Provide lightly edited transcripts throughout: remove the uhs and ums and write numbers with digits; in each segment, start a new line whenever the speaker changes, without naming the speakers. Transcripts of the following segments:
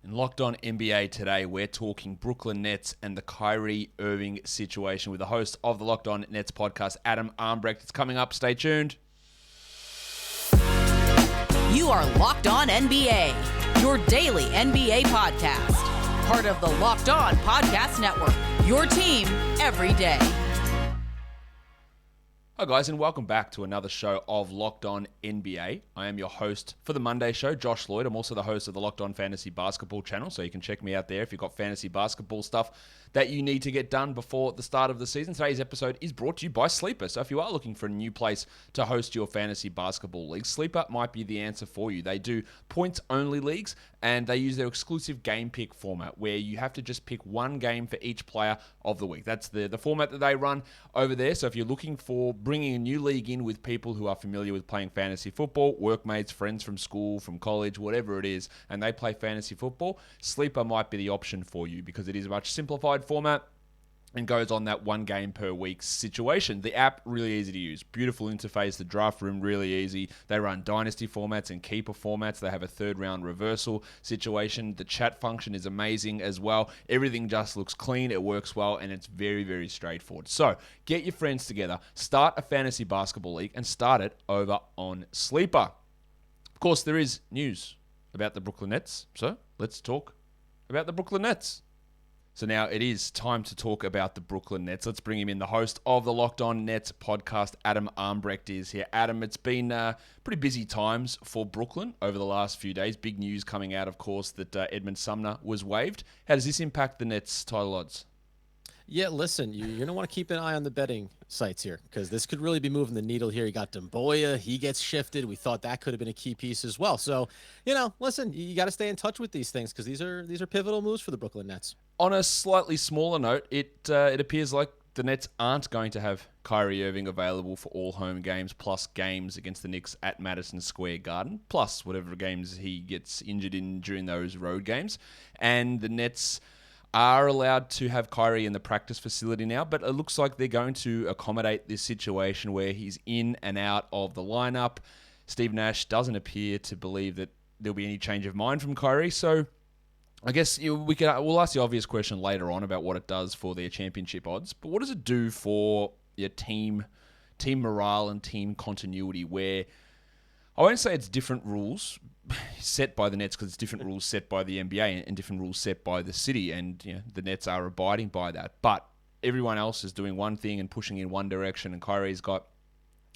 In Locked On NBA today, we're talking Brooklyn Nets and the Kyrie Irving situation with the host of the Locked On Nets podcast, Adam Armbrecht. It's coming up. Stay tuned.
You are Locked On NBA, your daily NBA podcast. Part of the Locked On Podcast Network, your team every day.
Hi guys, and welcome back to another show of Locked On NBA. I am your host for the Monday show, Josh Lloyd. I'm also the host of the Locked On Fantasy Basketball channel, so you can check me out there if you've got fantasy basketball stuff that you need to get done before the start of the season. Today's episode is brought to you by Sleeper. So if you are looking for a new place to host your fantasy basketball league, Sleeper might be the answer for you. They do points-only leagues, and they use their exclusive game pick format where you have to just pick one game for each player of the week. That's the format that they run over there. So if you're looking for bringing a new league in with people who are familiar with playing fantasy football, workmates, friends from school, from college, whatever it is, and they play fantasy football, Sleeper might be the option for you because it is a much simplified format and goes on that one game per week situation. The app, really easy to use. Beautiful interface. The draft room, really easy. They run dynasty formats and keeper formats. They have a third round reversal situation. The chat function is amazing as well. Everything just looks clean. It works well, and it's very, very straightforward. So get your friends together, start a fantasy basketball league, and start it over on Sleeper. Of course, there is news about the Brooklyn Nets. So let's talk about the Brooklyn Nets. So now it is time to talk about the Brooklyn Nets. Let's bring him in. The host of the Locked On Nets podcast, Adam Armbrecht, is here. Adam, it's been pretty busy times for Brooklyn over the last few days. Big news coming out, of course, that Edmund Sumner was waived. How does this impact the Nets' title odds?
Yeah, listen, you're going to want to keep an eye on the betting sites here because this could really be moving the needle here. You got Demboya, he gets shifted. We thought that could have been a key piece as well. So, listen, you got to stay in touch with these things because these are pivotal moves for the Brooklyn Nets.
On a slightly smaller note, it appears like the Nets aren't going to have Kyrie Irving available for all home games, plus games against the Knicks at Madison Square Garden, plus whatever games he gets injured in during those road games. And the Nets are allowed to have Kyrie in the practice facility now, but it looks like they're going to accommodate this situation where he's in and out of the lineup. Steve Nash doesn't appear to believe that there'll be any change of mind from Kyrie, so I guess we'll ask the obvious question later on about what it does for their championship odds, but what does it do for your team morale and team continuity where I won't say it's different rules set by the Nets because it's different rules set by the NBA and different rules set by the city, and the Nets are abiding by that. But everyone else is doing one thing and pushing in one direction, and Kyrie's got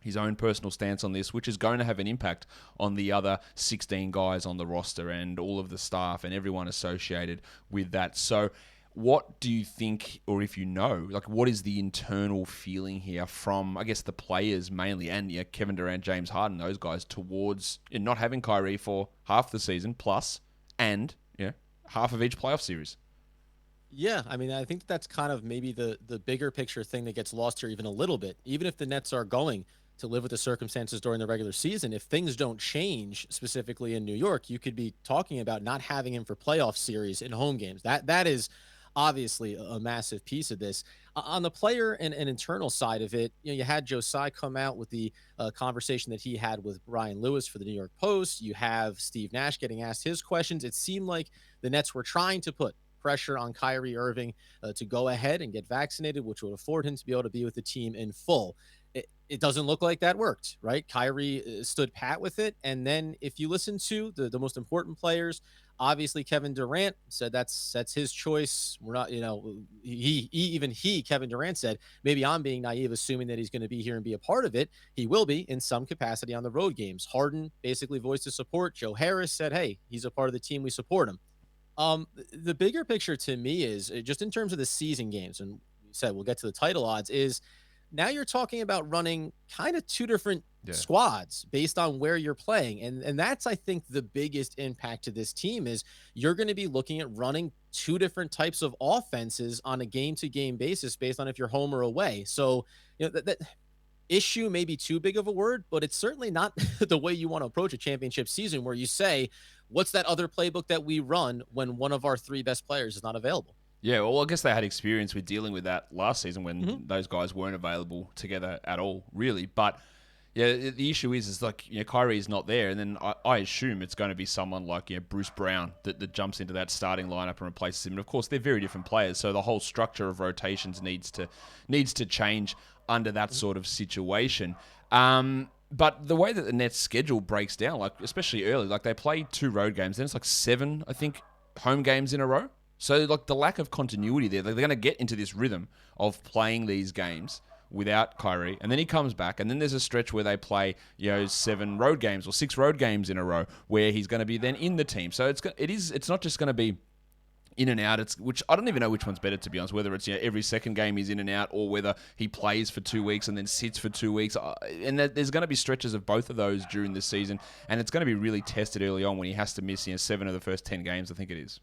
his own personal stance on this, which is going to have an impact on the other 16 guys on the roster and all of the staff and everyone associated with that. So what do you think, or if you know, what is the internal feeling here from, I guess, the players mainly and Kevin Durant, James Harden, those guys towards not having Kyrie for half the season plus and half of each playoff series?
Yeah, I mean, I think that's kind of maybe the bigger picture thing that gets lost here even a little bit. Even if the Nets are going to live with the circumstances during the regular season, if things don't change specifically in New York, you could be talking about not having him for playoff series in home games. That is obviously a massive piece of this. On the player and internal side of it, you had Joe Tsai come out with the conversation that he had with Brian Lewis for the New York Post. You have Steve Nash getting asked his questions. It seemed like the Nets were trying to put pressure on Kyrie Irving to go ahead and get vaccinated, which would afford him to be able to be with the team in full. It doesn't look like that worked, right? Kyrie stood pat with it. And then if you listen to the most important players, obviously Kevin Durant said that's his choice. We're not, Kevin Durant said, maybe I'm being naive, assuming that he's going to be here and be a part of it. He will be in some capacity on the road games. Harden basically voiced his support. Joe Harris said, hey, he's a part of the team. We support him. The bigger picture to me is just in terms of the season games, and we said we'll get to the title odds, is now you're talking about running kind of two different squads based on where you're playing. And that's, I think, the biggest impact to this team is you're going to be looking at running two different types of offenses on a game-to-game basis based on if you're home or away. So, that issue may be too big of a word, but it's certainly not the way you want to approach a championship season where you say, what's that other playbook that we run when one of our three best players is not available?
Yeah, well, I guess they had experience with dealing with that last season when those guys weren't available together at all, really. But Yeah, the issue is like, Kyrie is not there, and then I assume it's going to be someone like, Bruce Brown that jumps into that starting lineup and replaces him. And of course, they're very different players, so the whole structure of rotations needs to change under that sort of situation. But the way that the Nets schedule breaks down, like especially early, like they play 2 road games, then it's like 7, I think, home games in a row. So like the lack of continuity there, they're going to get into this rhythm of playing these games without Kyrie, and then he comes back, and then there's a stretch where they play 7 road games or 6 road games in a row where he's going to be then in the team. So it's not just going to be in and out. Which I don't even know which one's better, to be honest. Whether it's every second game he's in and out, or whether he plays for 2 weeks and then sits for 2 weeks. And there's going to be stretches of both of those during the season, and it's going to be really tested early on when he has to miss 7 of the first 10 games. I think it is.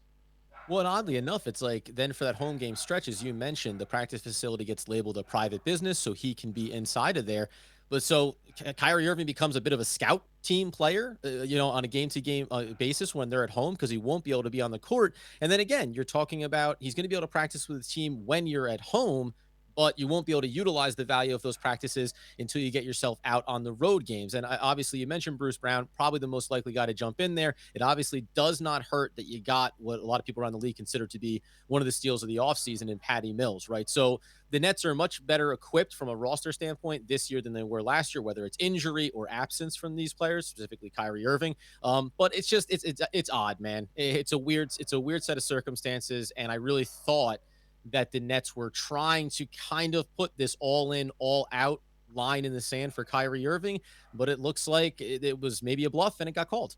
Well, and oddly enough, it's like then for that home game stretch, as you mentioned, the practice facility gets labeled a private business, so he can be inside of there. But so Kyrie Irving becomes a bit of a scout team player, on a game-to-game basis when they're at home, because he won't be able to be on the court. And then again, you're talking about he's going to be able to practice with the team when you're at home, but you won't be able to utilize the value of those practices until you get yourself out on the road games. And obviously, you mentioned Bruce Brown, probably the most likely guy to jump in there. It obviously does not hurt that you got what a lot of people around the league consider to be one of the steals of the offseason in Patty Mills, right? So the Nets are much better equipped from a roster standpoint this year than they were last year, whether it's injury or absence from these players, specifically Kyrie Irving. But it's just it's odd, man. It's a weird set of circumstances, and I really thought that the Nets were trying to kind of put this all in, all out line in the sand for Kyrie Irving, but it looks like it was maybe a bluff and it got called.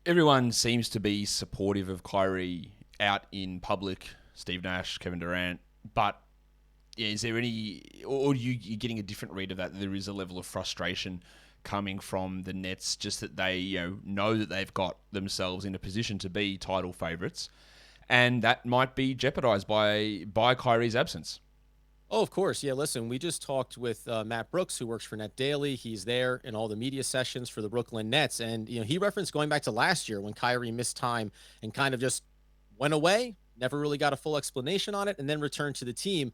Everyone seems to be supportive of Kyrie out in public, Steve Nash, Kevin Durant, but is there any, or you're getting a different read of that? There is a level of frustration coming from the Nets, just that they know that they've got themselves in a position to be title favourites, and that might be jeopardized by Kyrie's absence.
Oh, of course. Yeah, listen, we just talked with Matt Brooks, who works for Net Daily. He's there in all the media sessions for the Brooklyn Nets. And, he referenced going back to last year when Kyrie missed time and kind of just went away, never really got a full explanation on it, and then returned to the team.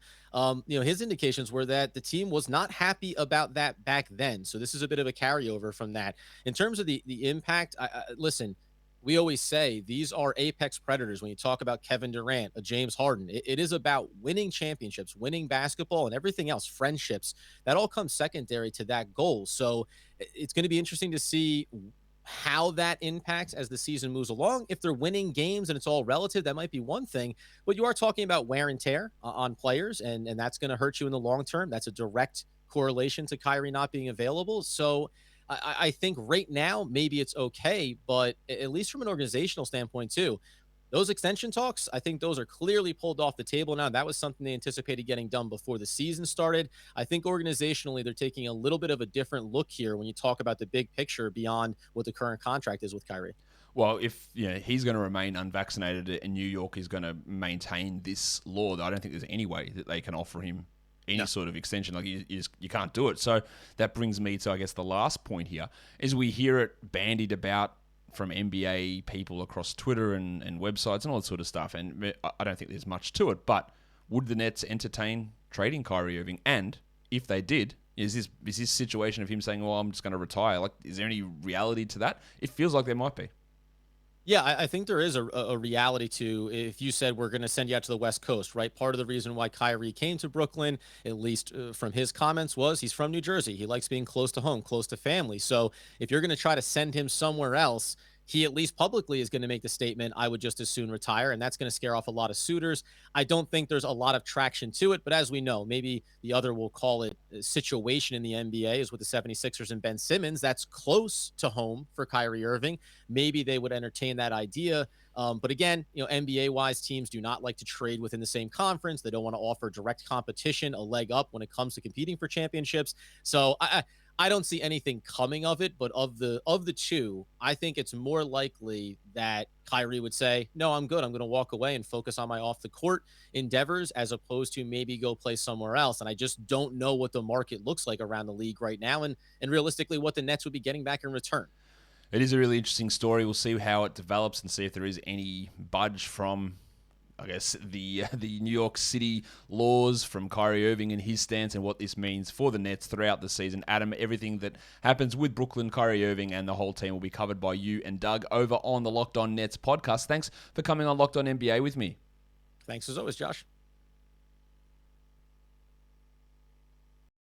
His indications were that the team was not happy about that back then. So this is a bit of a carryover from that. In terms of the impact, listen, we always say these are apex predators. When you talk about Kevin Durant, a James Harden, it is about winning championships, winning basketball, and everything else, friendships. That all comes secondary to that goal. So it's going to be interesting to see how that impacts as the season moves along. If they're winning games and it's all relative, that might be one thing. But you are talking about wear and tear on players, and that's going to hurt you in the long term. That's a direct correlation to Kyrie not being available. So I think right now, maybe it's okay, but at least from an organizational standpoint too, those extension talks, I think those are clearly pulled off the table now. That was something they anticipated getting done before the season started. I think organizationally, they're taking a little bit of a different look here when you talk about the big picture beyond what the current contract is with Kyrie.
Well, if he's going to remain unvaccinated and New York is going to maintain this law, I don't think there's any way that they can offer him any sort of extension. Like you can't do it. So that brings me to, I guess, the last point here is we hear it bandied about from NBA people across Twitter and websites and all that sort of stuff. And I don't think there's much to it, but would the Nets entertain trading Kyrie Irving? And if they did, is this situation of him saying, well, I'm just going to retire? Like, is there any reality to that? It feels like there might be.
Yeah, I think there is a reality to if you said we're going to send you out to the West Coast, right? Part of the reason why Kyrie came to Brooklyn, at least from his comments, was he's from New Jersey. He likes being close to home, close to family. So if you're going to try to send him somewhere else, he at least publicly is going to make the statement, I would just as soon retire. And that's going to scare off a lot of suitors. I don't think there's a lot of traction to it. But as we know, maybe the other will call it a situation in the NBA is with the 76ers and Ben Simmons. That's close to home for Kyrie Irving. Maybe they would entertain that idea. But again, NBA-wise, teams do not like to trade within the same conference. They don't want to offer direct competition, a leg up when it comes to competing for championships. So I don't see anything coming of it, but of the two, I think it's more likely that Kyrie would say, no, I'm good. I'm going to walk away and focus on my off the court endeavors as opposed to maybe go play somewhere else. And I just don't know what the market looks like around the league right now and realistically what the Nets would be getting back in return.
It is a really interesting story. We'll see how it develops and see if there is any budge from I guess, the New York City laws from Kyrie Irving and his stance and what this means for the Nets throughout the season. Adam, everything that happens with Brooklyn, Kyrie Irving, and the whole team will be covered by you and Doug over on the Locked On Nets podcast. Thanks for coming on Locked On NBA with me.
Thanks as always, Josh.